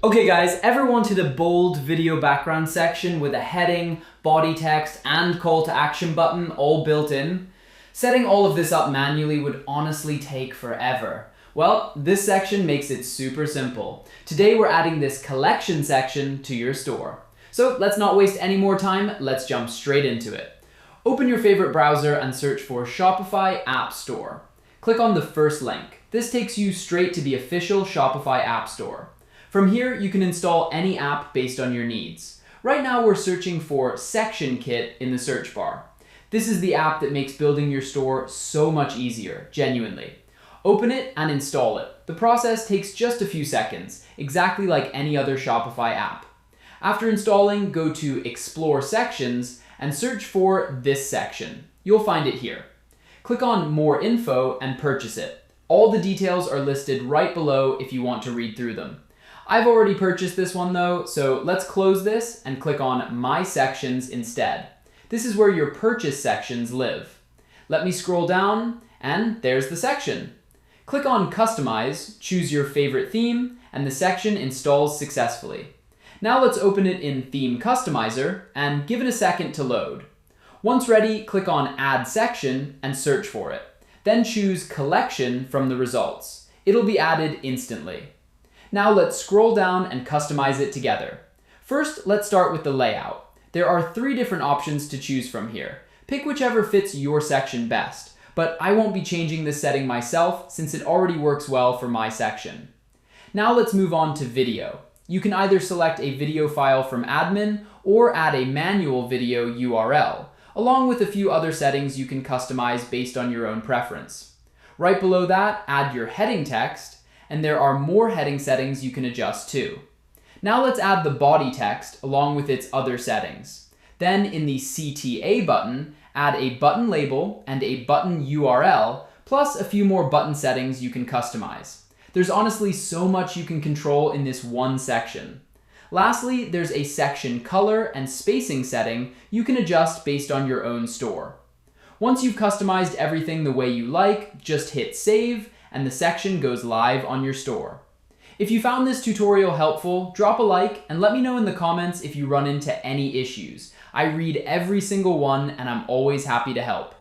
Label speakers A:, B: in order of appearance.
A: Okay guys, ever wanted a bold video background section with a heading, body text, and call to action button all built in? Setting all of this up manually would honestly take forever. Well, this section makes it super simple. Today we're adding this collection section to your store. So let's not waste any more time, let's jump straight into it. Open your favorite browser and search for Shopify App Store. Click on the first link. This takes you straight to the official Shopify App Store. From here, you can install any app based on your needs. Right now, we're searching for Section Kit in the search bar. This is the app that makes building your store so much easier, genuinely. Open it and install it. The process takes just a few seconds, exactly like any other Shopify app. After installing, go to Explore Sections and search for this section. You'll find it here. Click on More Info and purchase it. All the details are listed right below if you want to read through them. I've already purchased this one though, so let's close this and click on My Sections instead. This is where your purchase sections live. Let me scroll down, and there's the section. Click on Customize, choose your favorite theme, and the section installs successfully. Now let's open it in Theme Customizer and give it a second to load. Once ready, click on Add Section and search for it. Then choose Collection from the results. It'll be added instantly. Now let's scroll down and customize it together. First, let's start with the layout. There are 3 different options to choose from here. Pick whichever fits your section best, but I won't be changing this setting myself since it already works well for my section. Now let's move on to video. You can either select a video file from admin or add a manual video URL, along with a few other settings you can customize based on your own preference. Right below that, add your heading text, and there are more heading settings you can adjust too. Now let's add the body text along with its other settings. Then in the CTA button, add a button label and a button URL, plus a few more button settings you can customize. There's honestly so much you can control in this one section. Lastly, there's a section color and spacing setting you can adjust based on your own store. Once you've customized everything the way you like, just hit save, and the section goes live on your store. If you found this tutorial helpful, drop a like and let me know in the comments if you run into any issues. I read every single one and I'm always happy to help.